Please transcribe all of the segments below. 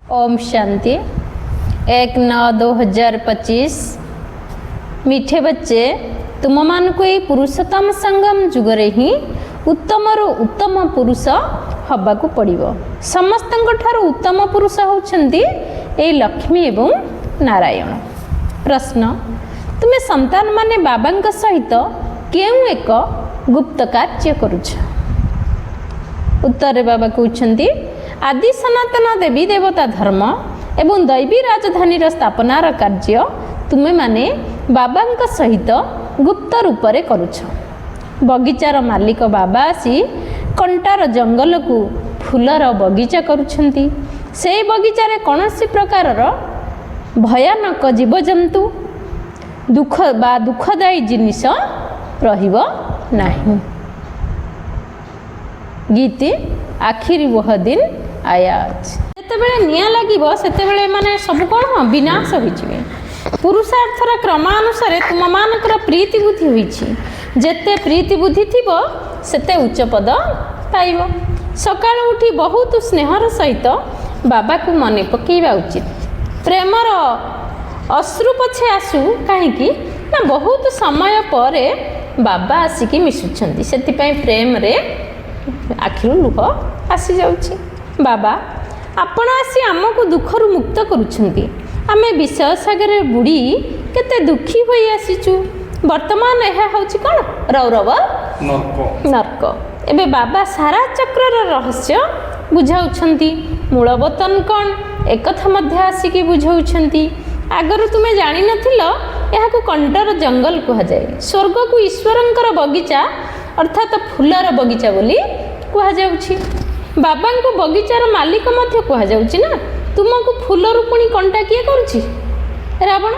ओम शांति। 1/9/2025। मीठे बच्चे, तुम मान को ये पुरुषोत्तम संगम जुगरे ही उत्तम रु उत्तम पुरुष हवा को पड़िबो। समस्तଙ୍କ ठारो उत्तम पुरुष होउछंती ए लक्ष्मी एवं नारायण। प्रश्न, तुम्हें संतान माने बाबांक सहित केउ एक गुप्त कार्य करुछ? उत्तर बाबा कहउछंती आदि सनातन देवी देवता धर्म एवं दैवी राजधानी स्थापनार कार्य तुमे माने बाबांक सहित गुप्त रूप रे करुछ। बगीचार मालिक बाबा आसी कंटार जंगल को फूलर बगीचा करुछंती। से बगीचार कौनसी प्रकारर भयानक जीवजंतु दुखदायी जिनिस रहिबो नाही। गीति आखिरी वह दिन आया अछि। जेतेबेले निया लागिबो सेतेबेले माने सब कोन विनाश होइछिबे। पुरुषार्थर क्रमानुसार तुम मानकर प्रीति बुद्धि होइछि। जेते प्रीति बुद्धि थिबो सेते उच्च पद पाइबो। सकाळ उठी बहुत स्नेहर सहित बाबा को मने पकेइबा उचित। प्रेमर अश्रु पछे आसु काहेकि ना बहुत समय परे बाबा आसिकी मिसुछंती। सेति पई प्रेम रे आखिरु लुह आसी जाउछि। बाबा आपण आसी आमको दुखरु मुक्त करुछंती। आमे विषय सागर बुड़ी केते दुखी होई आसीचु। वर्तमान यह होछि कोन रौरव नरक। एबे बाबा सारा चक्रर रहस्य बुझाउछंती। मूलबतन कोन एकथा मध्य आसिकी बुझाउछंती। आगर तुमे जानि नथिलो एहाको कंटर जंगल कहा जाए। स्वर्ग को ईश्वरंकर बगीचा अर्थात फूलर बगीचा बोली कहा जाउछि। बाबा को बगीचार मालिक मध्य कहा जाउछि ना। तुमको फूलर पुणी कंटा किए करुछि? रावण।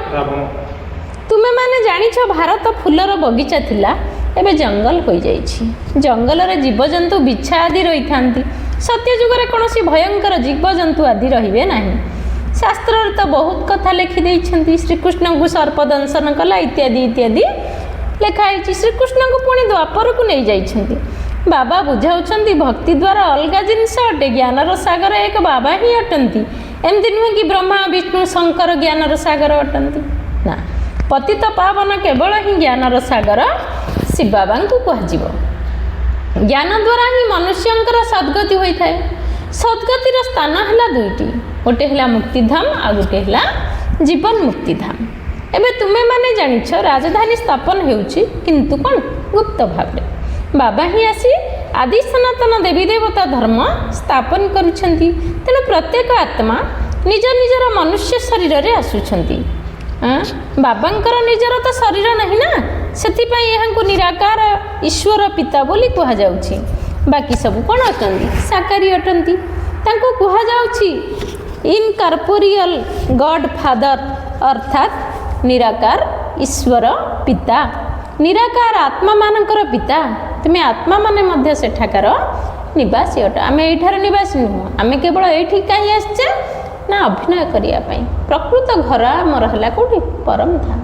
तुमे माने जानिछ भारत फूलर बगीचा थिला, एबे जंगल होई जाइछि। जंगल रे जीवजंतु बिछा आदि रही थांती। सत्य जुगरे कोनोसी भयंकर जीवजंतु आदि रहिबे नाही। शास्त्र तो बहुत कथा लिखि दैछंती। श्रीकृष्ण को सर्प दंशन कला इत्यादि इत्यादि लिखाई। श्रीकृष्ण को पुणी द्वापर को नहीं जाइछंती। बाबा बुझाउछंती भक्ति द्वारा अलगा जिनस अटे। ज्ञानर सागर एक बाबा ही अटंती। एमती नुहे कि ब्रह्मा विष्णु शंकर ज्ञानर सागर अटंती ना। पतित पावन केवल ही ज्ञानर सागर शिव बाबा को कहजिव। ज्ञान द्वारा ही मनुष्यंकर सद्गति होता है। सद्गतिर स्थान है दुईटी, गोटे है मुक्तिधाम आ गोटे है जीवन मुक्तिधाम। एबे तुमे माने जानिछ राजधानी स्थापन हेउछि किंतु कोन गुप्त भाव। बाबा ही आसी आदि सनातन देवी देवता धर्म स्थापन करुछंती। तेणु प्रत्येक आत्मा निज निजर मनुष्य शरीर रे आसुछंती। बाबांकर निजर तो शरीर नहीं ना, सेति पई एहांकु निराकार ईश्वर पिता बोली कहा जाउछि। बाकी सब कोन अटंती? साकारी अटंती। तांको कहा जाउछि इनकॉर्पोरियल गॉड फादर अर्थात निराकार ईश्वर पिता। निराकार आत्मा मानकर पिता। तुमे आत्मा माने मध्य सेठाकार निवासी अट। आमे एठार निवासी नुह। आमे केवल एठी काहे आछे ना अभिनय करिया पई। प्रकृत घर हमर हला कोठी परम धाम।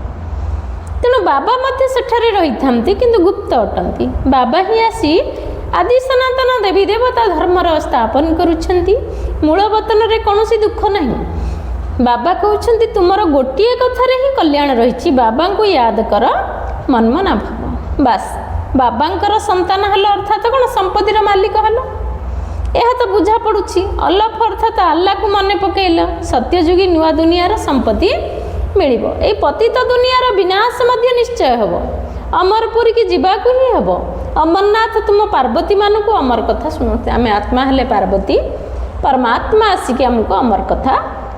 तेणु बाबा मध्य सेठारे रही थांती किंतु गुप्त अटंती। बाबा ही आसी आदि सनातन देवी देवता धर्मर स्थापन करुछंती। मूल वतन रे कोनोसी दुख नहीं। बाबा कहउछंती तुमर गोटिए कथारे ही कल्याण रहिछि। बाबा को याद कर मनमना भव। बास बाबांकर संतान हल अर्थात कोन संपत्तिर मालिक हल। यह तो बुझा पड़ुछि। अल्लाह अर्थात अल्लाह को मने पकेइल सत्यजुगी नुआ दुनियार संपत्ति मिलिबो। ए पतित दुनियार विनाश मध्य निश्चय हबो। अमरपुरी की जीवा को ही हबो। अमरनाथ तुम पार्वती मान को अमर कथा सुनते। आमे आत्मा हेले पार्वती, परमात्मा आसिक हमको अमर कथा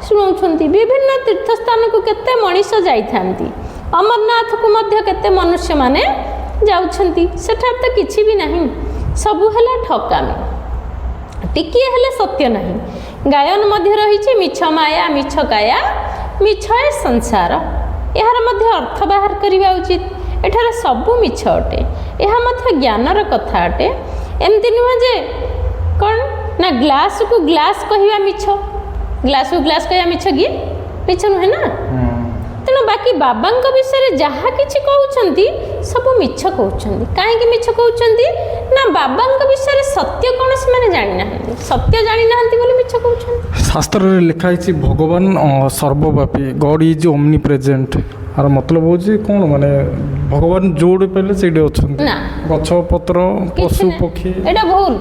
शुणाउछंती। विभिन्न तीर्थ स्थान को केते मनीष जाइथांती। अमरनाथ को मध्य केते मनुष्य माने जाउछंती। सेठार तो किछि भी नहीं। सबु हेला ठकामी, टिकिए हेले सत्य नहीं। गायन मध्य रहिछि मिछ माया मिछ काया मिछ ए संसार। एहार मध्य अर्थ बाहर करिबा उचित। एठार सबु मिछ अटे। एहा मध्य ज्ञानर कथा अटे। एमती नुहे जे कोन ना ग्लास को ग्लास कहिबा मिछ, ग्लास को ग्लास कहिबा मिछ कि मिछ नुहे ना। तेणु बाकी बाबांक विषय जहाँ किछि कहउछंती सब मिछ कहउछंती। काहेकि मिछ कहउछंती ना बाबांक विषय सत्य कौन से माने जानि नाहांती। सत्य जानि नाहांती बोली मिछ कहउछंती। शास्त्र रे लिखा है भगवान सर्वव्यापी गॉड इज ओमनी प्रेजेंट आर मतलब हूँ कौन माने भगवान जोड़े पहले से अच्छा ना गछ पत्र पशु पक्षी एटा भूल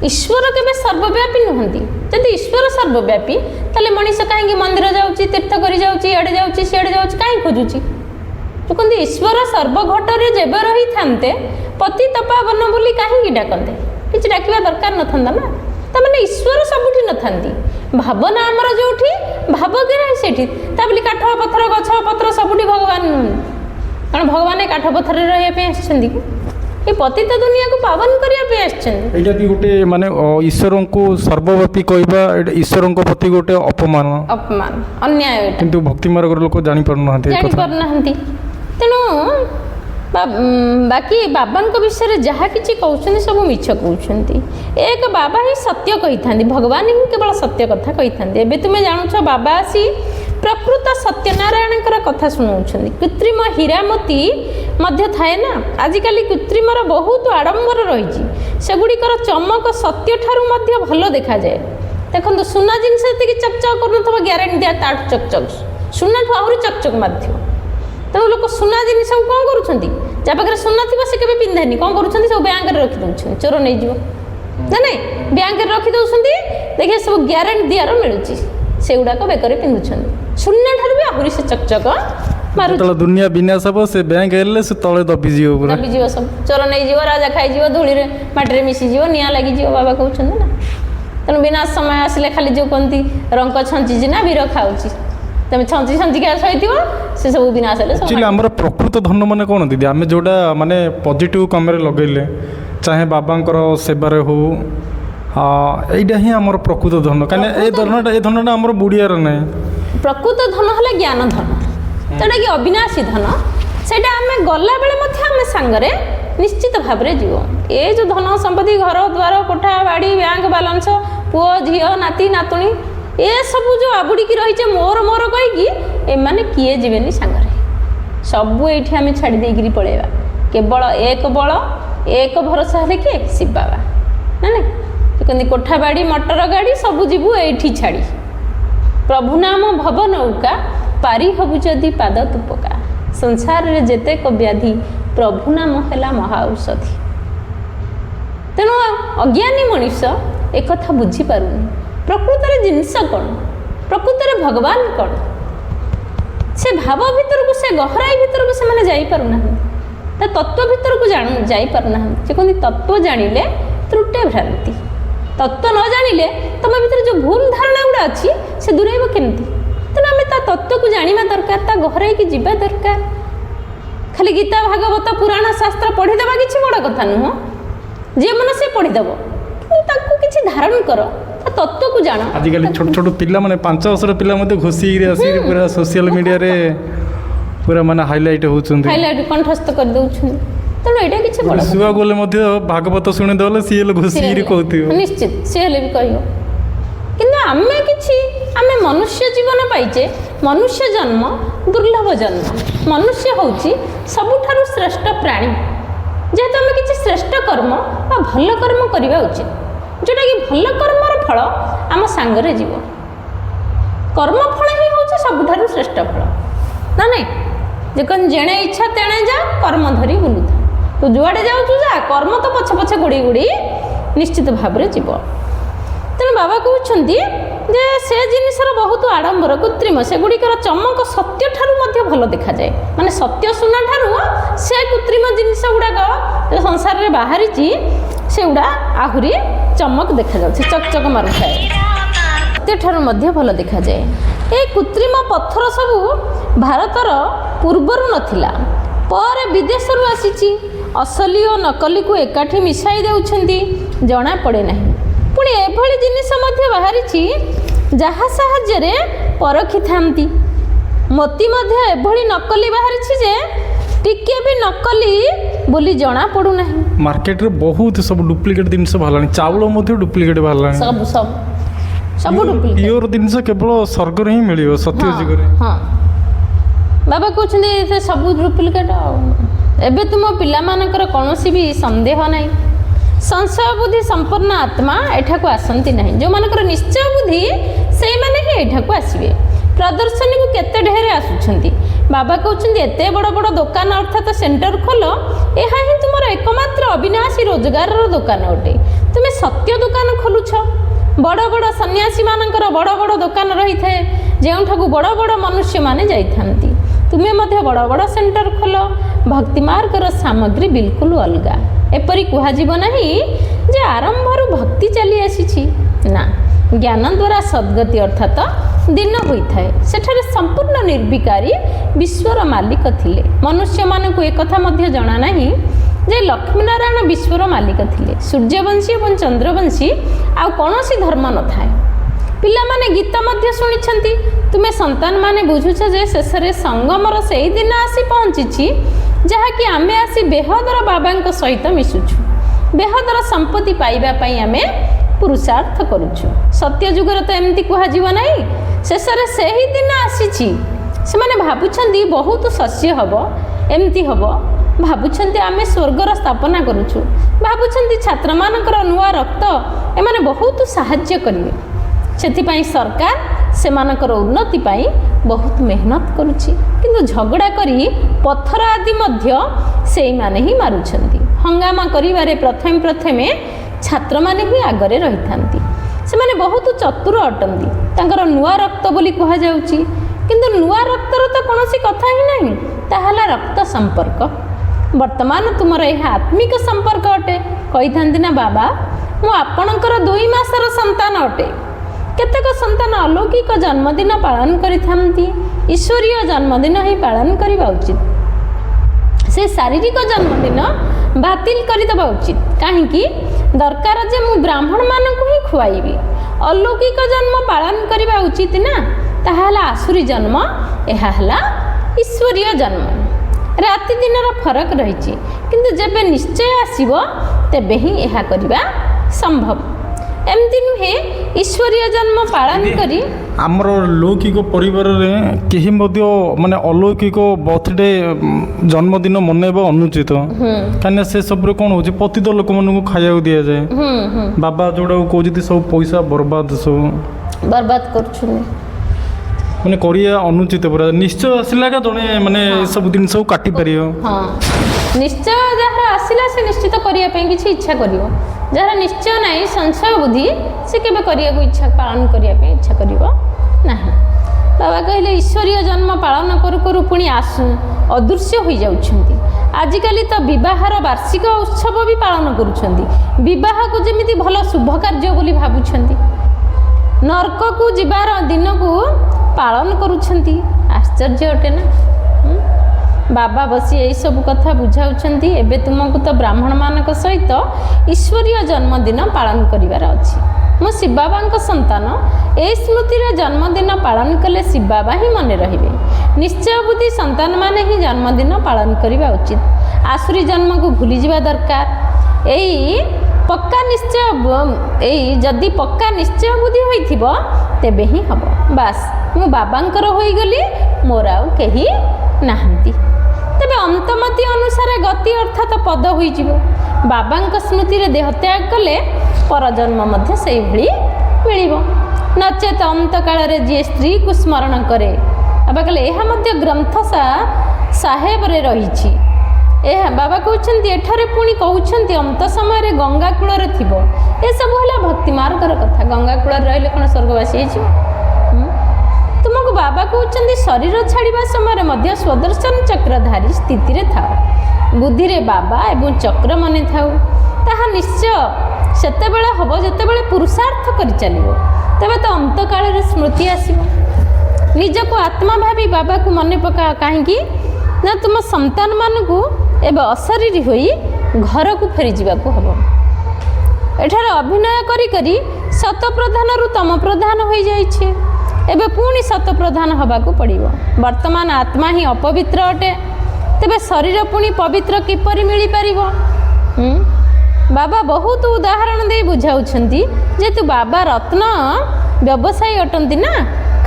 ईश्वर केबे सर्वव्यापी नुहंती जदि ईश्वर सर्वव्यापी ताले मनीष कहीं मंदिर जाउची तीर्थ करी जाउची एडे जाउची सियाडे जाउची कहीं खोजुची तो कहते ईश्वर सर्वघटरे जेबे रही थांते पति तपावन बोली कहीं डाकते किसी डाकिबा दरकार न थांदा ना तमाने ईश्वर सबुठी न थांती भावना आमर जोठी भाव के रही सेठी ता बोली काठ पत्थर गछ पत्र सबुठी भगवान कारण भगवान काठ पत्थर रहिया पे आछंदी ये पतित दुनिया को पावन करिया पे आछंदी एटा भी गोटे माने ईश्वर को सर्वव्यापी कहबा ईश्वर को प्रति गोटे अपमान अन्याय एटा किंतु भक्ति मार्ग लोक जानि पारनाहांती तेणु बाकी बाबा विषय जहाँ किसी कहते सब मिछ कहते एक बाबा ही सत्य कही था भगवान ही केवल सत्य कथा कही था एवं तुम्हें जानूछ बाबा आसी प्रकृत सत्यनारायण कथा शुणाऊँ कृत्रिम हीरामती मध्य थाए ना आजिकल कृत्रिमर बहुत आडंबर रही सेगुड़िकर चमक सत्य ठारू मध्य भल देखा जाए देखो सुना जिनस चकचक कर ग्यारंटी दिया ताठ चकचक सुना ठू आहरी चकचक माध्यम तेणु लोक सुना जिन सब कौन करुँच जहाँ पाखे सुना थी से केवे पिंधानी कौन करुँच सब बैंक रखिदे चोर नहीं ना नहीं बैंक रखिदे देखिए सब ग्यारंटी दियार मिलूँ से गुड़ाक बेकर पिंधुन सुना ठार भी आहरी से चकचक मारू दुनिया विनाश हम से बैंक हेल्ले से तले दबिजी दबिजी सब चोर नहीं राजा खाई धूली माटी मिसीज निआ लगिज बाबा कहते ना तेणु विनाश समय आसिले खाली जो कहती रंक छंची ना वीर खाऊँच तुम छंची छंचिका सही से सब विनाश एक्चुअली आमर प्रकृत धन माने कौन दीदी आम जोटा माने पॉजिटिव कमे लगेले चाहे बाबांकर सेवारे हो এইটা ହିଁ ଆମର ପ୍ରକୃତ ଧନ କାହିଁକିନା ଏ ଧନଟା ଆମର ବୁଡ଼ିବାର ନାହିଁ ପ୍ରକୃତ ଧନ ହେଲା ଜ୍ଞାନ ଧନ ଯେଉଁଟାକି ଅବିନାଶୀ ଧନ ସେଇଟା ଆମେ ଗଲାବେଳେ ମଧ୍ୟ ଆମେ ସାଙ୍ଗରେ ନିଶ୍ଚିତ ଭାବରେ ଯିବ ଏ ଯେଉଁ ଧନ ସମ୍ପତ୍ତି ଘର ଦ୍ୱାର କୋଠା ବାଡ଼ି ବ୍ୟାଙ୍କ ବାଲାନ୍ସ ପୁଅ ଝିଅ ନାତି ନାତୁଣୀ ଏସବୁ ଯେଉଁ ଆବୁଡ଼ିକି ରହିଛେ ମୋର ମୋର କହିକି ଏମାନେ କିଏ ଯିବେନି ସାଙ୍ଗରେ ସବୁ ଏଇଠି ଆମେ ଛାଡ଼ି ଦେଇକିରି ପଳେଇବା କେବଳ ଏକ ବଳ ଏକ ଭରସା ହେଲେ କିଏ ଶିବ ବାବା ନା ନାଇଁ कहते कोठा बाड़ी मटर गाड़ी सबू जीवु एठी छाड़ी प्रभु नाम भव नौका पारी हबु जदि पाद तुपका संसार रे जेते को व्याधि प्रभु नाम है महाऔषधि तेणु अज्ञानी मनीष एक कथा बुझी पारुनी प्रकृत जिनस कौन प्रकृत भगवान कौन से भाव भीतर को से गहराई भीतर को से जाई पारुना तत्व भीतर को जाई पारुना से कहते तत्व जानिले त्रुटे भ्रांति तत्व न जानिले तुम भीतर जो भूल धारणा गुड़ा अच्छी से दूरेब केमती तेना आम तत्व को जाना दरकार ता गहराई की जीवा दरकार खाली गीता भागवत पुराण शास्त्र पढ़ीदेवा किसी बड़ कथा नुह जी मन से पढ़ीदेव कि धारण कर तत्व को जान आजिकल छोट छोट पिला माने 5 वर्षर पिला मते घोसी आसी पूरा सोशल मीडिया रे पूरा माने हाइलाइट होउछन हाइलाइट कंठस्थ कर दउछन तेणु यहाँ किसी शुआ गले भागवत शुणी दे सी घोषिक कहती निश्चित सी हेल्ले भी कह कि आम कि आम मनुष्य जीवन पाइचे मनुष्य जन्म दुर्लभ जन्म मनुष्य हूँ सबुठारु श्रेष्ठ प्राणी जेहेतु आम कि श्रेष्ठ कर्म बा भल कर्म करवा उचित जोटा कि भल कर्मर फल आम सांगरे जीव कर्म फल ही हूँ सबुठारु श्रेष्ठ फल ना नहीं जे कौन जेणे इच्छा तेणे जा कर्म धरी बुलुथा तू जुआड़े जाऊँ जा कर्म तो पछे पछे गोड़ी गोड़ी निश्चित भाव में जीव तेणु बाबा कहते जे से जिनसर बहुत आडंबर कृत्रिम सेगुड़िकर चमक सत्य ठारू मध्य भल देखा जाए माने सत्य सुना ठारू से कृत्रिम जिनस गुड़ाक संसार में बाहरी से गुड़ा आहरी चमक देखा जाए चकचक मारुଥାଏ सत्य ठारू मध्य भल देखा जाए ए कृत्रिम पत्थर सबू भारतर पूर्वर नथिला पर विदेशरू आसीची असली और नकली को एकाठी मिसाई देउछंती जना पड़े नहीं पुणी एभली जिनिस मध्य बाहरी जहाँ साहाय्य परखी थांती मोती मध्य एभली नकली बाहरी जे टिके भी नकली बोली जना पड़ू नहीं मार्केट रे बहुत सब डुप्लिकेट जिनिस बाहरलानी चावल मध्य डुप्लिकेट बाहरलानी सब सब सब डुप्लिकेट प्योर जिनिस केवल स्वर्ग रे ही मिलियो सत्य जगह हां बाबा कहते सब डुप्लिकेट एबे तुम पिला मानकर कौनसी भी संदेह नहीं संशय बुद्धि संपन्न आत्मा एठा को आसंती नहीं जो मानकर निश्चय बुद्धि से ଏଇଠାକୁ ଆସିବେ। ପ୍ରଦର୍ଶନୀକୁ କେତେ ଢେରେ ଆସୁଛନ୍ତି। ବାବା କହୁଛନ୍ତି ଏତେ ବଡ଼ ବଡ଼ ଦୋକାନ ଅର୍ଥାତ୍ ସେଣ୍ଟର ଖୋଲ, ଏହା ହିଁ ତୁମର ଏକମାତ୍ର ଅବିନାଶୀ ରୋଜଗାରର ଦୋକାନ ଅଟେ। ତୁମେ ସତ୍ୟ ଦୋକାନ ଖୋଲୁଛ। ବଡ଼ ବଡ଼ ସନ୍ନ୍ୟାସୀମାନଙ୍କର ବଡ଼ ବଡ଼ ଦୋକାନ ରହିଥାଏ, ଯେଉଁଠାକୁ ବଡ଼ ବଡ଼ ମନୁଷ୍ୟମାନେ ଯାଇଥାନ୍ତି। ତୁମେ ମଧ୍ୟ ବଡ଼ ବଡ଼ ସେଣ୍ଟର ଖୋଲ। ଭକ୍ତି ମାର୍ଗର ସାମଗ୍ରୀ ବିଲକୁଲ ଅଲଗା। ଏପରି କୁହାଯିବ ନାହିଁ ଯେ ଆରମ୍ଭରୁ ଭକ୍ତି ଚାଲି ଆସିଛି। ନା, ଜ୍ଞାନ ଦ୍ୱାରା ସଦ୍ଗତି ଅର୍ଥାତ୍ ଦିନ ହୋଇଥାଏ। ସେଠାରେ ସମ୍ପୂର୍ଣ୍ଣ ନିର୍ବିକାରୀ ବିଶ୍ୱର ମାଲିକ ଥିଲେ। ମନୁଷ୍ୟମାନଙ୍କୁ ଏକଥା ମଧ୍ୟ ଜଣା ନାହିଁ ଯେ ଲକ୍ଷ୍ମୀନାରାୟଣ ବିଶ୍ୱର ମାଲିକ ଥିଲେ। ସୂର୍ଯ୍ୟବଂଶୀ ଏବଂ ଚନ୍ଦ୍ରବଂଶୀ ଆଉ କୌଣସି ଧର୍ମ ନଥାଏ। ପିଲାମାନେ ଗୀତ ମଧ୍ୟ ଶୁଣିଛନ୍ତି। ତୁମେ ସନ୍ତାନମାନେ ବୁଝୁଛ ଯେ ଶେଷରେ ସଙ୍ଗମର ସେହି ଦିନ ଆସି ପହଞ୍ଚିଛି, ଯାହାକି ଆମେ ଆସି ବେହଦର ବାବାଙ୍କ ସହିତ ମିଶୁଛୁ। ବେହଦର ସମ୍ପତ୍ତି ପାଇବା ପାଇଁ ଆମେ ପୁରୁଷାର୍ଥ କରୁଛୁ। ସତ୍ୟ ଯୁଗରେ ତ ଏମିତି କୁହାଯିବ ନାହିଁ। ଶେଷରେ ସେହି ଦିନ ଆସିଛି। ସେମାନେ ଭାବୁଛନ୍ତି ବହୁତ ଶସ୍ୟ ହେବ, ଏମିତି ହେବ। ଭାବୁଛନ୍ତି ଆମେ ସ୍ୱର୍ଗର ସ୍ଥାପନା କରୁଛୁ। ଭାବୁଛନ୍ତି ଛାତ୍ରମାନଙ୍କର ନୂଆ ରକ୍ତ ଏମାନେ ବହୁତ ସାହାଯ୍ୟ କରିବେ। ସେଥିପାଇଁ ସରକାର ସେମାନଙ୍କର ଉନ୍ନତି ପାଇଁ ବହୁତ ମେହନତ କରୁଛି। କିନ୍ତୁ ଝଗଡ଼ା କରି ପଥର ଆଦି ମଧ୍ୟ ସେଇମାନେ ହିଁ ମାରୁଛନ୍ତି। ହଙ୍ଗାମା କରିବାରେ ପ୍ରଥମେ ଛାତ୍ରମାନେ ହିଁ ଆଗରେ ରହିଥାନ୍ତି। ସେମାନେ ବହୁତ ଚତୁର ଅଟନ୍ତି। ତାଙ୍କର ନୂଆ ରକ୍ତ ବୋଲି କୁହାଯାଉଛି। କିନ୍ତୁ ନୂଆ ରକ୍ତର ତ କୌଣସି କଥା ହିଁ ନାହିଁ। ତାହା ହେଲା ରକ୍ତ ସମ୍ପର୍କ। ବର୍ତ୍ତମାନ ତୁମର ଏହା ଆତ୍ମିକ ସମ୍ପର୍କ ଅଟେ। କହିଥାନ୍ତି ନା ବାବା, ମୁଁ ଆପଣଙ୍କର 2 ମାସର ସନ୍ତାନ ଅଟେ। କେତେକ ସନ୍ତାନ ଅଲୌକିକ ଜନ୍ମଦିନ ପାଳନ କରିଥାନ୍ତି। ଈଶ୍ୱରୀୟ ଜନ୍ମଦିନ ହିଁ ପାଳନ କରିବା ଉଚିତ। ସେ ଶାରୀରିକ ଜନ୍ମଦିନ ବାତିଲ କରିଦେବା ଉଚିତ। କାହିଁକି? ଦରକାର ଯେ ମୁଁ ବ୍ରାହ୍ମଣମାନଙ୍କୁ ହିଁ ଖୁଆଇବି। ଅଲୌକିକ ଜନ୍ମ ପାଳନ କରିବା ଉଚିତ ନା। ତାହା ହେଲା ଆସୁରୀ ଜନ୍ମ, ଏହା ହେଲା ଈଶ୍ୱରୀୟ ଜନ୍ମ। ରାତି ଦିନର ଫରକ ରହିଛି, କିନ୍ତୁ ଯେବେ ନିଶ୍ଚୟ ଆସିବ ତେବେ ହିଁ ଏହା କରିବା ସମ୍ଭବ। ଏମିତି ନୁହେଁ ଈଶ୍ୱରୀୟ ଜନ୍ମ ପାଳନ କରି ଆମର ଲୌକିକ ପରିବାରରେ କେହି ମଧ୍ୟ ମାନେ ଅଲୌକିକ ବର୍ଥଡେ ଜନ୍ମଦିନ ମନେଇବା ଅନୁଚିତ। କାହିଁକିନା ସେ ସବୁରେ କ'ଣ ହେଉଛି, ପତିତ ଲୋକମାନଙ୍କୁ ଖାଇବାକୁ ଦିଆଯାଏ। ବାବା ଯୋଉଟାକୁ କହୁଛନ୍ତି ସବୁ ପଇସା ବର୍ବାଦ, ସବୁ ବର୍ବାଦ କରୁଛନ୍ତି। ମାନେ କରିବା ଅନୁଚିତ ପୁରା। ନିଶ୍ଚୟ ଆସିଲା କା ଜଣେ ମାନେ ଏସବୁ ଜିନିଷକୁ କାଟିପାରିବ। ହଁ, ନିଶ୍ଚୟ ଯାହାର ଆସିଲା ସେ ନିଶ୍ଚିତ କରିବା ପାଇଁ କିଛି ଇଚ୍ଛା କରିବ। ଯାହାର ନିଶ୍ଚୟ ନାହିଁ, ସଂଶୟ ବୁଦ୍ଧି, ସେ କେବେ କରିବାକୁ ପାଳନ କରିବା ପାଇଁ ଇଚ୍ଛା କରିବ ନାହିଁ। ବାବା କହିଲେ ଈଶ୍ୱରୀୟ ଜନ୍ମ ପାଳନ କରୁ କରୁ ପୁଣି ଅଦୃଶ୍ୟ ହୋଇଯାଉଛନ୍ତି। ଆଜିକାଲି ତ ବିବାହର ବାର୍ଷିକ ଉତ୍ସବ ବି ପାଳନ କରୁଛନ୍ତି। ବିବାହକୁ ଯେମିତି ଭଲ ଶୁଭ କାର୍ଯ୍ୟ ବୋଲି ଭାବୁଛନ୍ତି। ନର୍କକୁ ଯିବାର ଦିନକୁ ପାଳନ କରୁଛନ୍ତି। ଆଶ୍ଚର୍ଯ୍ୟ ଅଟେ ନା। ବାବା ବସି ଏଇସବୁ କଥା ବୁଝାଉଛନ୍ତି। ଏବେ ତୁମକୁ ତ ବ୍ରାହ୍ମଣମାନଙ୍କ ସହିତ ଈଶ୍ୱରୀୟ ଜନ୍ମଦିନ ପାଳନ କରିବାର ଅଛି। ମୁଁ ଶିବ ବାବାଙ୍କ ସନ୍ତାନ। ଏହି ସ୍ମୃତିରେ ଜନ୍ମଦିନ ପାଳନ କଲେ ଶିବ ବାବା ହିଁ ମନେ ରହିବେ। ନିଶ୍ଚୟ ବୁଦ୍ଧି ସନ୍ତାନମାନେ ହିଁ ଜନ୍ମଦିନ ପାଳନ କରିବା ଉଚିତ। ଆସୁରୀ ଜନ୍ମକୁ ଭୁଲିଯିବା ଦରକାର। ଯଦି ପକ୍କା ନିଶ୍ଚୟ ବୁଦ୍ଧି ହୋଇଥିବ ତେବେ ହିଁ ହେବ। ବାସ୍, ମୁଁ ବାବାଙ୍କର ହୋଇଗଲି, ମୋର ଆଉ କେହି ନାହାନ୍ତି। ତେବେ ଅନ୍ତମତି ଅନୁସାରେ ଗତି ଅର୍ଥାତ୍ ପଦ ହୋଇଯିବ। ବାବାଙ୍କ ସ୍ମୃତିରେ ଦେହତ୍ୟାଗ କଲେ ପରଜନ୍ମ ମଧ୍ୟ ସେଇଭଳି ମିଳିବ। ନଚେତ ଅନ୍ତକାଳରେ ଯିଏ ସ୍ତ୍ରୀକୁ ସ୍ମରଣ କରେ, ବାବା କହିଲେ ଏହା ମଧ୍ୟ ଗ୍ରନ୍ଥ ସାହେବରେ ରହିଛି। ଏହା ବାବା କହୁଛନ୍ତି, ଏଠାରେ ପୁଣି କହୁଛନ୍ତି ଅନ୍ତ ସମୟରେ ଗଙ୍ଗା କୂଳରେ ଥିବ। ଏସବୁ ହେଲା ଭକ୍ତି ମାର୍ଗର କଥା। ଗଙ୍ଗା କୂଳରେ ରହିଲେ କ'ଣ ସ୍ୱର୍ଗବାସୀ ହେଇଯିବ? ତୁମକୁ ବାବା କହୁଛନ୍ତି ଶରୀର ଛାଡ଼ିବା ସମୟରେ ମଧ୍ୟ ସ୍ୱଦର୍ଶନ ଚକ୍ରଧାରୀ ସ୍ଥିତିରେ ଥାଅ। ବୁଦ୍ଧିରେ ବାବା ଏବଂ ଚକ୍ର ମନେ ଥାଉ। ତାହା ନିଶ୍ଚୟ ସେତେବେଳେ ହେବ ଯେତେବେଳେ ପୁରୁଷାର୍ଥ କରିଚାଲିବ। ତେବେ ତ ଅନ୍ତକାଳରେ ସ୍ମୃତି ଆସିବ। ନିଜକୁ ଆତ୍ମା ଭାବି ବାବାକୁ ମନେ ପକାଅ। କାହିଁକି ନା ତୁମ ସନ୍ତାନମାନଙ୍କୁ ଏବେ ଅଶରୀରୀ ହୋଇ ଘରକୁ ଫେରିଯିବାକୁ ହେବ। ଏଠାରେ ଅଭିନୟ କରି କରି ଶତପ୍ରଧାନରୁ ତମ ପ୍ରଧାନ ହୋଇଯାଇଛି। ଏବେ ପୁଣି ଶତପ୍ରଧାନ ହେବାକୁ ପଡ଼ିବ। ବର୍ତ୍ତମାନ ଆତ୍ମା ହିଁ ଅପବିତ୍ର ଅଟେ। ତେବେ ଶରୀର ପୁଣି ପବିତ୍ର କିପରି ମିଳିପାରିବ? ବାବା ବହୁତ ଉଦାହରଣ ଦେଇ ବୁଝାଉଛନ୍ତି। ଯେହେତୁ ବାବା ରତ୍ନ ବ୍ୟବସାୟୀ ଅଟନ୍ତି ନା,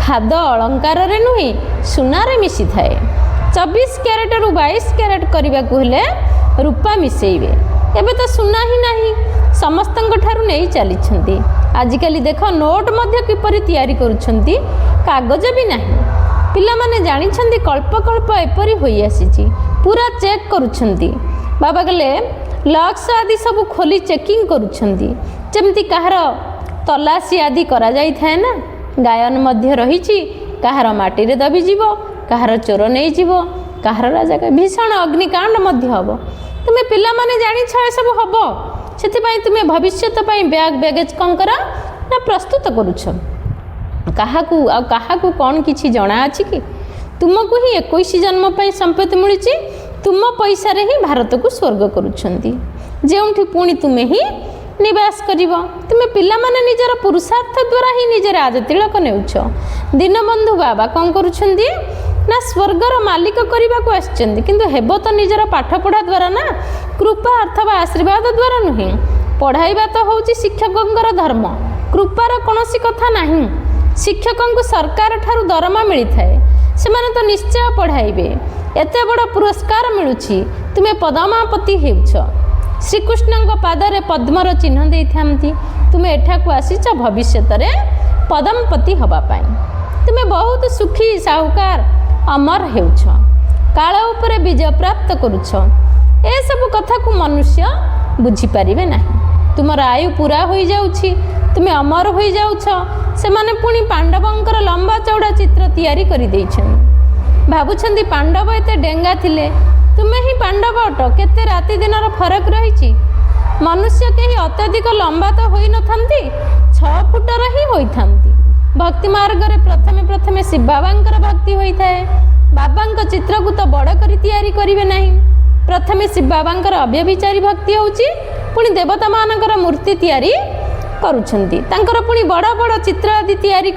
ଖାଦ ଅଳଙ୍କାରରେ ନୁହେଁ ସୁନାରେ ମିଶିଥାଏ। 24 କ୍ୟାରେଟରୁ 22 କ୍ୟାରେଟ କରିବାକୁ ହେଲେ ରୂପା ମିଶାଇବେ। ଏବେ ତ ସୁନା ହିଁ ନାହିଁ, ସମସ୍ତଙ୍କ ଠାରୁ ନେଇ ଚାଲିଛନ୍ତି। आजिकाली देख नोट मध्य किपरि तैयारी करुछंती कागज भी नहीं पिलामाने जानिछंती कल्प कल्प एपरि होई आसीची पूरा चेक करुछंती बाबा गले लक्स आदि सब खोली चेकिंग करुछंती जेमती काहर तलासी आदि करा जाई थाए ना गायन मध्य रहिची काहर माटी रे दबी जीवो काहर चोर नहीं जीवो काहर राजा का भीषण अग्निकांड मध्य हबो तुमे पिला माने जानि छ ए सब हबो सेथिबाई तुमे भविष्यत पई बैग बैगेज कौन करा ना प्रस्तुत करूछ काहाकू कौन किछि जଣା अछि कि तुमको ही 21 जन्म पई संपत्ति मिलिछि तुम पैसा रे ही भारत को स्वर्ग करूछंती जेउठी पुणी तुमे ही निवास करिवो तुमे पिला माने निजर पुरुषार्थ द्वारा ही निजर आज तिलक नेउछ दीनबंधु बाबा कौन करूछंती ना स्वर्गर मालिक करने को आसचंदी किंतु हेबो तो निजर पाठ पढ़ा द्वारा ना कृपा अथवा आशीर्वाद द्वारा नुहे पढ़ाइबा तो होउची शिक्षकंकर धर्म कृपार कौनसी कथा नहीं शिक्षकों को सरकार ठारू दरमा मिली थाए से माने तो निश्चय पढ़ाइबे एते बड़ पुरस्कार मिलुछि तुमे पदमापति हेउछ श्रीकृष्ण पादरे पद्मर चिन्ह दे थामती तुमे एठा को आसीच भविष्यत रे पदमपति हवा पाई तुमे बहुत सुखी साहुकार अमर हेउछ काल उपरे विजय प्राप्त करुछ ए सब कथा को मनुष्य बुझी पारिबे नहीं तुमर आयु पूरा होई जाउछि तुमे अमर होई जाउछ से माने पुणी पांडवंकर लंबा चौड़ा चित्र तैयारी करि दैछन भाबुछंदी पांडव एते डेंगा थिले तुमे ही पांडव अट केते राति दिनर फरक रहिछि मनुष्य केही अत्यधिक लंबा तो होई नथांती 6 फुटर ही होइथांती भक्ति मार्ग रे प्रथमे शिव बाबांकर भक्ति होई थाए बाबांक चित्र को तो बड़ करी तैयारी करिवे नहीं प्रथमे शिव बाबांकर अव्यभिचारी भक्ति होउची पुणी देवता मानकर मूर्ति तैयारी करुछंती तांकर पुणी बड़ बड़ चित्र आदि तैयारी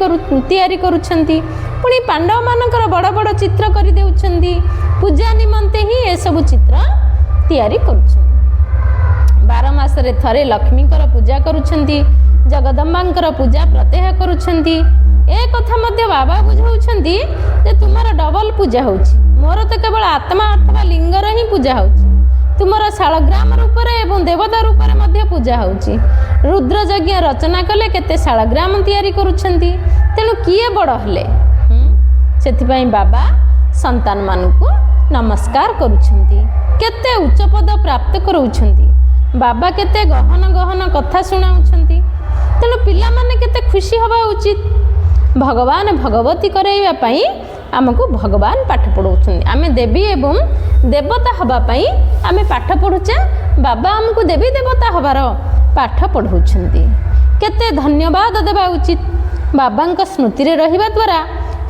करुछंती पुणी पांडव मानकर बड़ बड़ चित्र करि देउछंती पूजा निमंते ही ए सब चित्र तैयारी करुछंती 12 मास रे थरे लक्ष्मीकर पूजा करुछंती जगदम्बांकर पूजा प्रत्यह करुछंती ए कथा मध्य बाबा बुझाउछंती जे तुमर डबल पूजा होउची मोर तो केवल आत्मा अथवा लिंगर ही पूजा होउची तुमर शालग्राम रूप रे एवं देवता रूप रे मध्य पूजा होउची रुद्र यज्ञ रचना कले केते शालग्राम तैयारी करुछंती तेनु किए बड़ हले सेथिपाई बाबा संतान मानकु नमस्कार करुछंती केते उच्च पद प्राप्त करूछंती बाबा केते गहन गहन कथा सुनाउछंती तेणु पिला माने केते खुशी हवा उचित भगवान भगवती कराइबा पई आमको भगवान पाठ पढ़ाउछंती आमे देवी एवं देवता हवा पई आमे पाठ पढ़ुचे बाबा आमको देवी देवता हबार पाठ पढ़ाउछंती केते धन्यवाद देबा उचित बाबांक स्मृति रे रहिबा द्वारा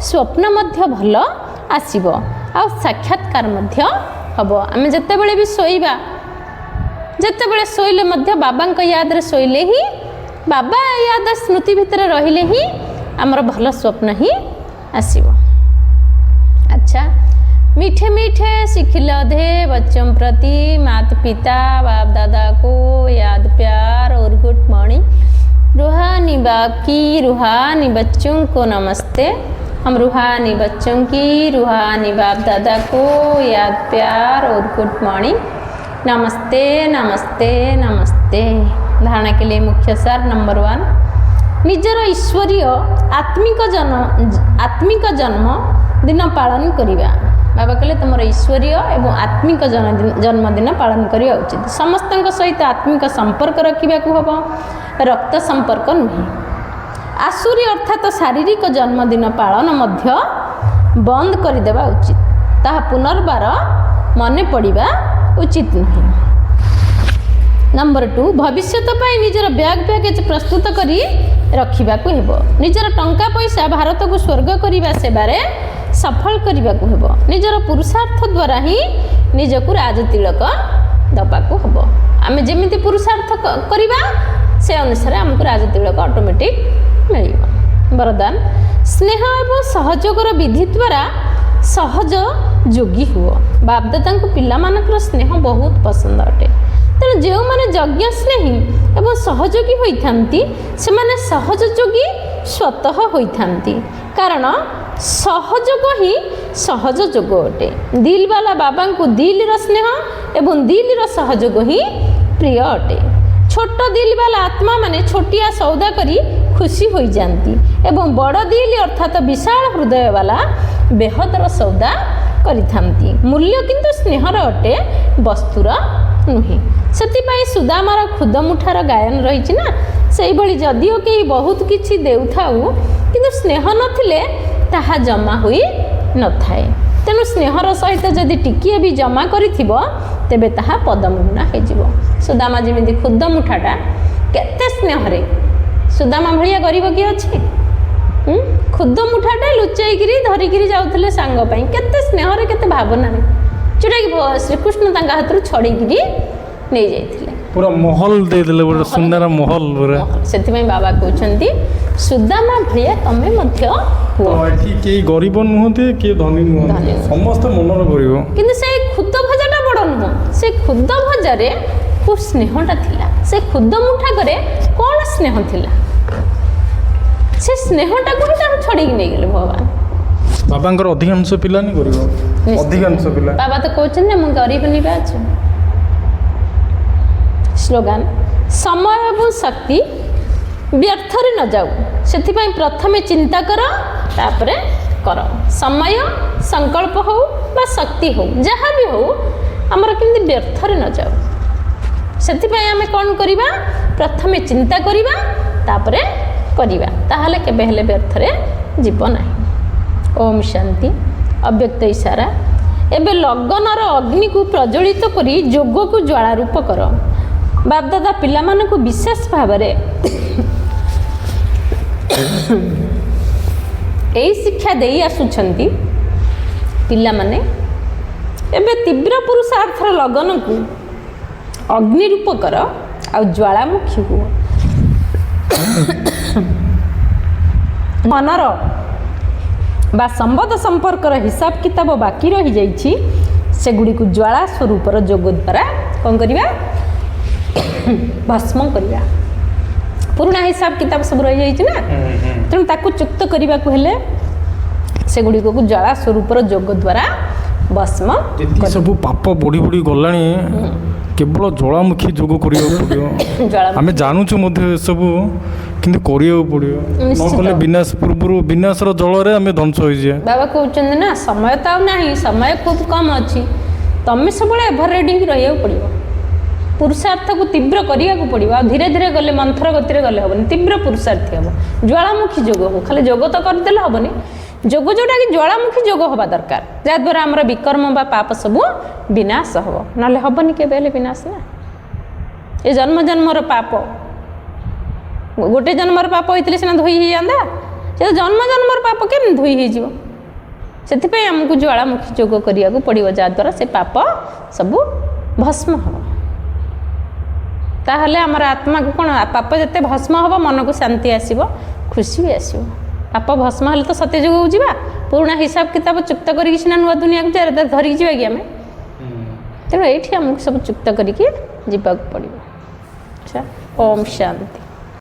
स्वप्न मध्य भल आसीबो आ साक्षात्कार मध्य हबो आमे जत्ते बेले भी सोइबा जत्ते बेले सोइले मध्य बाबांक याद रे सोइले ही बाबा याद स्मृति भितर रहिले ही आमर भल स्वप्न ही आसीबो अच्छा मीठे मीठे शिखिल धे बच्चों प्रति माता पिता बाप दादा को याद प्यार और गुड मॉर्निंग रूहानी बाप की रूहानी बच्चों को नमस्ते हम रूहानी बच्चों की रूहानी बाप दादा को याद प्यार और गुड मॉर्निंग नमस्ते नमस्ते नमस्ते धारणा के लिए मुख्य सार नंबर 1 निजर ईश्वरीय आत्मिक जन्म दिन पालन करिबा बाबा कहले तुमर ईश्वरीय एवं आत्मिक जन्मदिन पालन करिया उचित समस्त सहित आत्मिक संपर्क रखा हम रक्त संपर्क नुहे आसुरी अर्थात शारीरिक जन्मदिन पालन मध्य बंद करदेवा उचित ताहा पुनर्बार मन पड़ा उचित नुहे नंबर 2 भविष्यत पाई निजर बैग बैगेज प्रस्तुत करी रखा निजर टंका पैसा भारत को स्वर्ग करने सेवारे सफल करने को हेबो निजर पुरुषार्थ द्वारा ही निजक राज तिलक दबाको हेबो आमे जेमिति पुरुषार्थ करिबा से अनुसार हमको राज तिलक ऑटोमेटिक मिलिबो वरदान स्नेह एवं सहयोगर विधि द्वारा सहज योगी हुओ बापदादा को पिला मानकर स्नेह बहुत पसंद अटे तेणु जो मैंने यज्ञ स्नेही एवं सहयोगी होइथांती से माने सहजयोगी स्वतः होइथांती कारण सहयोग ही सहज जोग अटे दिल वाला बाबा को दिल स्नेह एवं दिल सहयोग ही प्रिय अटे ଛୋଟ ଦିଲ ବାଲା ଆତ୍ମା ମାନେ ଛୋଟିଆ ସୌଦା କରି ଖୁସି ହୋଇଯାଆନ୍ତି ଏବଂ ବଡ଼ ଦିଲ ଅର୍ଥାତ ବିଶାଳ ହୃଦୟ ବାଲା ବେହଦର ସୌଦା କରିଥାନ୍ତି। ମୂଲ୍ୟ କିନ୍ତୁ ସ୍ନେହର ଅଟେ, ବସ୍ତୁର ନୁହେଁ। ସେଥିପାଇଁ ସୁଦାମାର ଖୁଦ ମୁଠାର ଗାୟନ ରହିଛି ନା, ସେଇଭଳି ଯଦିଓ କେହି ବହୁତ କିଛି ଦେଉଥାଉ କିନ୍ତୁ ସ୍ନେହ ନଥିଲେ ତାହା ଜମା ହୋଇ ନଥାଏ। ତେଣୁ ସ୍ନେହର ସହିତ ଯଦି ଟିକିଏ ବି ଜମା କରିଥିବ ତେବେ ତାହା ପଦମୁଗ୍ନା ହେଇଯିବ। ସୁଦାମା ଯେମିତି ଖୁଦ ମୁଠାଟା କେତେ ସ୍ନେହରେ, ସୁଦାମା ଭଳିଆ ଗରିବ କିଏ ଅଛି? ଖୁଦ ମୁଠାଟା ଲୁଚେଇକିରି ଧରିକିରି ଯାଉଥିଲେ ସାଙ୍ଗ ପାଇଁ, କେତେ ସ୍ନେହରେ କେତେ ଭାବନାରେ, ଯେଉଁଟାକି ଶ୍ରୀକୃଷ୍ଣ ତାଙ୍କ ହାତରୁ ଛଡ଼େଇକିରି ନେଇଯାଇଥିଲେ। ପୁରା ମହଲ ଦେଇଦେଲେ, ଗୋଟେ ସୁନ୍ଦର ମହଲ ପୁରା। ସେଥିପାଇଁ ବାବା କହୁଛନ୍ତି ସୁଦାମା ଭଳିଆ ତମେ ମଧ୍ୟ ହୁଅ। ଏଠି କେହି ଗରିବ ନୁହନ୍ତି, କିଏ ଧନୀ ନୁହନ୍ତି, ସମସ୍ତେ ମନର ଗରିବ। କିନ୍ତୁ ସେଇ ଖୁଦ ଭଜାଟା ବଡ଼ ନୁହଁ, ସେ ଖୁଦ ଭଜାରେ ଖୁବ୍ ସ୍ନେହଟା ଥିଲା। ସେ ଖୁଦ ମୁଠାକରେ କ'ଣ ସ୍ନେହ ଥିଲା, ସେ ସ୍ନେହଟାକୁ ହିଁ ତାକୁ ଛଡ଼େଇକି ନେଇଗଲେ ଭଗବାନ। ବାବାଙ୍କର ଅଧିକାଂଶ ପିଲା ନି ଗରିବ, ଅଧିକାଂଶ ପିଲା। ବାବା ତ କହୁଛନ୍ତି ମୁଁ ଗରିବ ନିବା ଅଛି। ସ୍ଲୋଗାନ, ସମୟ ଏବଂ ଶକ୍ତି ବ୍ୟର୍ଥରେ ନ ଯାଉ, ସେଥିପାଇଁ ପ୍ରଥମେ ଚିନ୍ତା କର ତାପରେ କର। ସମୟ ସଂକଳ୍ପ ହେଉ ବା ଶକ୍ତି ହେଉ, ଯାହା ବି ହେଉ ଆମର କେମିତି ବ୍ୟର୍ଥରେ ନ ଯାଉ, ସେଥିପାଇଁ ଆମେ କ'ଣ କରିବା? ପ୍ରଥମେ ଚିନ୍ତା କରିବା ତାପରେ କରିବା, ତାହେଲେ କେବେ ହେଲେ ବ୍ୟର୍ଥରେ ଯିବ ନାହିଁ। ଓମ୍ ଶାନ୍ତି। ଅବ୍ୟକ୍ତ ଇଶାରା। ଏବେ ଲଗନର ଅଗ୍ନିକୁ ପ୍ରଜ୍ୱଳିତ କରି ଯୋଗକୁ ଜ୍ୱାଳା ରୂପ କର। ବାପଦାଦା ପିଲାମାନଙ୍କୁ ବିଶେଷ ଭାବରେ ଏହି ଶିକ୍ଷା ଦେଇ ଆସୁଛନ୍ତି। ପିଲାମାନେ ଏବେ ତୀବ୍ର ପୁରୁଷାର୍ଥର ଲଗନକୁ ଅଗ୍ନି ରୂପ କର ଆଉ ଜ୍ୱାଳାମୁଖୀ ହୁଅ। ମନର ବା ସମ୍ବନ୍ଧ ସମ୍ପର୍କର ହିସାବ କିତାବ ବାକି ରହିଯାଇଛି, ସେଗୁଡ଼ିକୁ ଜ୍ୱାଳା ସ୍ୱରୂପର ଯୋଗ ଦ୍ୱାରା କ'ଣ କରିବା? ଭସ୍ମ କରିବା। ପୁରୁଣା ହିସାବ କିତାବ ସବୁ ରହିଯାଇଛି ନା, ତେଣୁ ତାକୁ ଚୁକ୍ତ କରିବାକୁ ହେଲେ ସେଗୁଡ଼ିକୁ ଜ୍ୱାଳା ସ୍ୱରୂପର ଯୋଗ ଦ୍ୱାରା ଭସ୍ମ। ସବୁ ପାପ ବଢ଼ି ବଢ଼ି ଗଲାଣି, କେବଳ ଜ୍ୱାଳାମୁଖୀ ଯୋଗ କରିବାକୁ ପଡ଼ିବ। ଆମେ ଜାଣୁଛୁ ମଧ୍ୟ ଏସବୁ, କିନ୍ତୁ କରିବାକୁ ପଡ଼ିବ, ନକଲେ ବିନାଶ ପୂର୍ବରୁ ବିନାଶର ଜଳରେ ଆମେ ଧ୍ୱଂସ ହୋଇଯିବା। ବାବା କହୁଛନ୍ତି ନା, ସମୟ ତ ଆଉ ନାହିଁ, ସମୟ ଖୁବ୍ କମ୍ ଅଛି, ତମେ ସବୁବେଳେ ଏଭର ରେଡି ହେଇକି ରହିବାକୁ ପଡ଼ିବ। ପୁରୁଷାର୍ଥକୁ ତୀବ୍ର କରିବାକୁ ପଡ଼ିବ, ଆଉ ଧୀରେ ଧୀରେ ଗଲେ ମନ୍ଥର ଗତିରେ ଗଲେ ହେବନି, ତୀବ୍ର ପୁରୁଷାର୍ଥୀ ହେବ। ଜ୍ୱାଳାମୁଖୀ ଯୋଗ ହେବ, ଖାଲି ଯୋଗ ତ କରିଦେଲେ ହେବନି, ଯୋଗ ଯେଉଁଟାକି ଜ୍ୱାଳାମୁଖୀ ଯୋଗ ହେବା ଦରକାର, ଯାହାଦ୍ୱାରା ଆମର ବିକର୍ମ ବା ପାପ ସବୁ ବିନାଶ ହେବ, ନହେଲେ ହେବନି କେବେ ହେଲେ ବିନାଶ ନା। ଏ ଜନ୍ମ ଜନ୍ମର ପାପ, ଗୋଟେ ଜନ୍ମର ପାପ ହେଇଥିଲେ ସିନା ଧୋଇ ହେଇଯାଆନ୍ତା, ସେ ଜନ୍ମ ଜନ୍ମର ପାପ କେମିତି ଧୋଇ ହେଇଯିବ? ସେଥିପାଇଁ ଆମକୁ ଜ୍ୱାଳାମୁଖୀ ଯୋଗ କରିବାକୁ ପଡ଼ିବ, ଯାହାଦ୍ୱାରା ସେ ପାପ ସବୁ ଭସ୍ମ ହେବ। ତାହେଲେ ଆମର ଆତ୍ମାକୁ କ'ଣ, ପାପ ଯେତେ ଭସ୍ମ ହେବ ମନକୁ ଶାନ୍ତି ଆସିବ, ଖୁସି ବି ଆସିବ। ପାପ ଭସ୍ମ ହେଲେ ତ ସତ୍ୟ ଯୁଗକୁ ଯିବା, ପୁରୁଣା ହିସାବ କିତାବ ଚୁକ୍ତ କରିକି ସିନା ନୂଆ ଦୁନିଆକୁ ଧରିକି ଯିବା କି ଆମେ? ତେଣୁ ଏଇଠି ଆମକୁ ସବୁ ଚୁକ୍ତ କରିକି ଯିବାକୁ ପଡ଼ିବ। ଆଚ୍ଛା, ଓମ୍ ଶାନ୍ତି।